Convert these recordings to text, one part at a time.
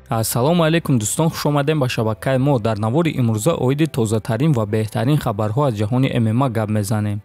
ассалому алайкум дӯстон, хуш омадем ба шабакаи мо. Дар навори имрӯза оиди тозатарин ва беҳтарин хабарҳо аз ҷаҳони ММА гап мезанем.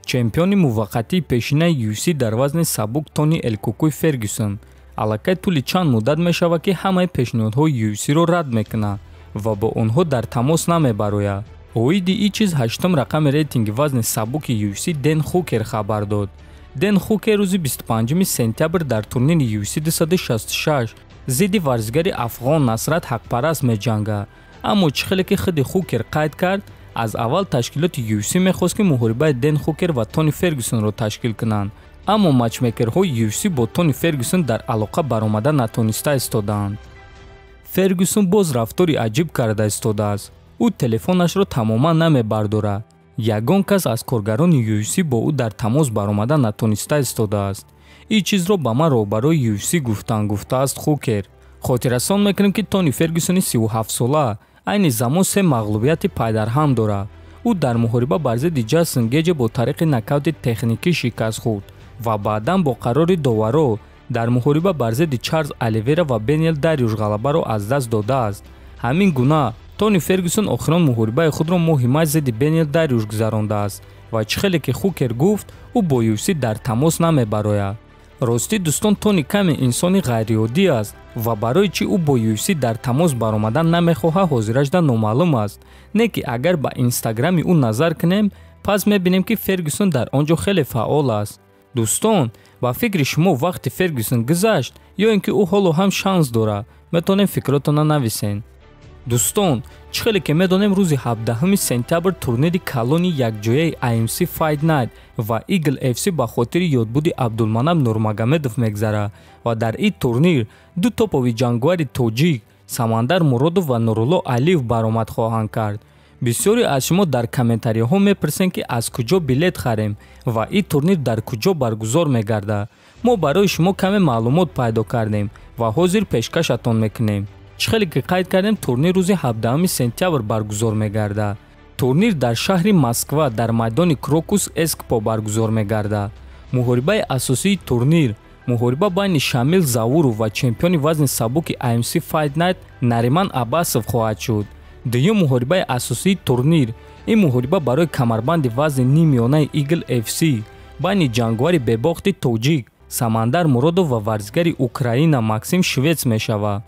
Чемпиони муваққатии пешинаи UFC дар вазни сабук Тони Элкукуй Фергюсон аллакай тӯли чанд муддат мешавад ки ҳамаи пешниҳодҳои UFC-ро рад мекунад ва бо онҳо дар тамос намебарояд. оиди ин чиз ҳаштум рақами рейтинги вазни сабуки UFC Дэн Хукер хабар дод. Дэн Хукер рӯзи 25 сентябр дар турнири UFC 266 зидди варзигари афғон Насрат ҳақпараст меҷангад. аммо чӣ хеле ки худи Хукер қайд кард, аз аввал ташкилоти UFC мехост ки муҳорибаи Дэн Хукер ва Тони Фергюсонро ташкил кунанд. аммо матчмейкерҳои UFC бо Тони Фергюсон дар алоқа баромада натониста истодаанд. Фергюсон боз рафтори аҷиб карда истодааст. ӯ телефонашро тамоман намебардорад. ягон кас аз коргарони UFC бо ӯ дар тамос баромада натониста истодааст. ин чизро ба ман роҳбарои UFC гуфтанд, гуфтааст Хукер. хотиррасон мекунем ки Тони Фергюсони 37-сола айни замон 3 мағлубияти пайдарҳам дорад. ӯ дар муҳориба бар зидди Ҷейсон Гейҷ бо тариқи нокаути техникӣ шикаст хӯрд ва баъдан бо қарори доваро дар муҳориба бар зидди Чарлз Оливера ва Бенил Дариюш ғалабаро аз даст додааст. ҳамин гуна Тони Фергюсон охирон муҳорибаи худро моҳи май зидди Бенил Дариюш гузарондааст ва чӣ хеле ки Хукер гуфт, ӯ бо UFC дар тамос намебарояд. ростӣ дӯстон, Тони каме инсони ғайриоддӣ аст ва барои чӣ ӯ бо UFC дар тамос баромадан намехоҳад ҳозирашда номаълум аст. не ки агар ба инстаграми ӯ назар кунем, пас мебинем ки Фергюсон дар он ҷо хеле фаъол аст. дӯстон, ба фикри шумо вақти Фергюсон гузашт ё ин ки ӯ ҳоло ҳам шанс дорад? метавонем фикротона нависен. дӯстон, чӣ хеле ки медонем рӯзи 17 сентябр турнири калони якҷояи AMC Fight Night ва Eagle FC ба хотири ёдбуди Абдулманап Нурмагомедов мегзарад ва дар ин турнир ду топови ҷангуари тоҷик Самандар Муродов ва Нурулло Алиев баромад хоҳанд кард. бисёре аз шумо дар комментариҳо мепурсед ки аз куҷо билет харем ва ин турнир дар куҷо баргузор мегардад. мо барои шумо каме маълумот пайдо кардем ва ҳозир пешкашатон мекунем. чӣ хеле ки қайд кардем, турнир рӯзи 17 сентябр баргузор мегардад. турнир дар шаҳри Москва дар майдони Крокус Эскпо баргузор мегардад. муҳорибаи асосии турнир муҳориба байни Шамил Завуров ва чемпиони вазни сабуки AMC Fight Night Нариман Аббасов хоҳад шуд. дуюм муҳорибаи асосии турнир ин муҳориба барои камарбанди вазни нимёнаи Eagle FC байни ҷангуари бебохти тоҷик Самандар Муродов ва варзигари Украина Максим Швец мешавад.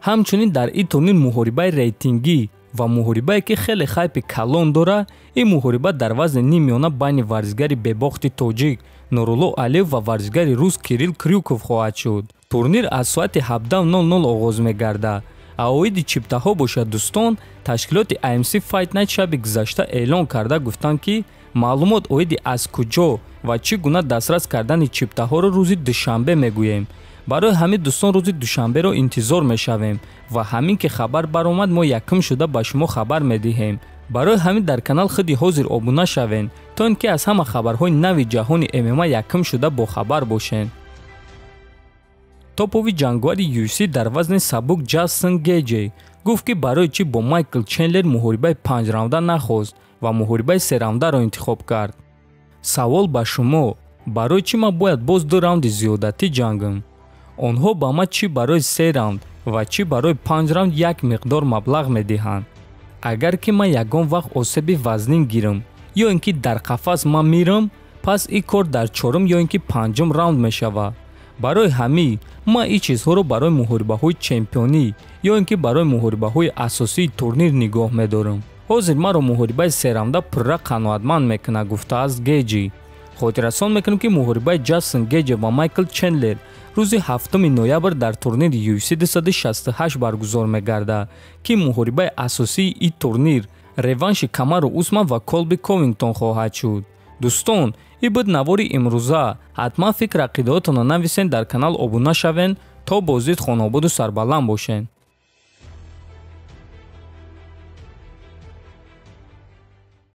ҳамчунин дар ин турнир муҳорибаи рейтингӣ ва муҳорибае ки хеле хайпи калон дорад, ин муҳориба дар вазни нимёна байни варзигари бебохти тоҷик Нурулло Алиев ва варзигари рус Кирилл Крюков хоҳад шуд. турнир аз соати 17:00 оғоз мегардад. аоиди чиптаҳо бошад дӯстон, ташкилоти AMC Fight Night шаби гузашта эълон карда гуфтанд ки маълумот оиди аз куҷо ва чӣ гуна дастрас кардани чиптаҳоро рӯзи душанбе мегӯем. барои ҳамин дӯстон рӯзи душанберо интизор мешавем ва ҳамин ки хабар баромад мо якум шуда ба шумо хабар медиҳем. барои ҳамин дар канал худи ҳозир обуна шавен, то ин ки аз ҳама хабарҳои нави ҷаҳони MMA якум шуда бохабар бошен. топови ҷангуари UFC дар вазни сабук Ҷейсон Гейҷ гуфт ки барои чӣ бо Майкл Чендлер муҳорибаи 5 раунда нахост ва муҳорибаи 3 раундаро интихоб кард. савол ба шумо: барои чӣ ман бояд боз 2 раунди зиёдатӣ ҷангам? онҳо ба ман чӣ барои 3 раунд ва чӣ барои 5 раунд як миқдор маблағ медиҳанд? агар ки ман ягон вақт осеби вазнин гирам ё ин ки дар қафас ман мирам, пас ин кор дар 4 ё ин ки 5 раунд мешавад. барои ҳамин ман ин чизҳоро барои муҳорибаҳои чемпионӣ ё ин ки барои муҳорибаҳои асосии турнир нигоҳ медорам. ҳозир маро муҳорибаи 3 раунда пурра қаноатманд мекунад, гуфтааст Гейҷ. хотиррасон мекунем ки муҳорибаи Ҷейсон Гейҷ ва Майкл Чендлер рӯзи 7 ноябр дар турнири UFC 268 баргузор мегардад ки муҳорибаи асосии ин турнир реванши Камару Усман ва Колби Ковингтон хоҳад шуд. дӯстон, ин буд навори имрӯза. ҳатман фикр ақидаотонро нависен, дар канал обуна шавен то бозид хонободу сарбаланд бошен.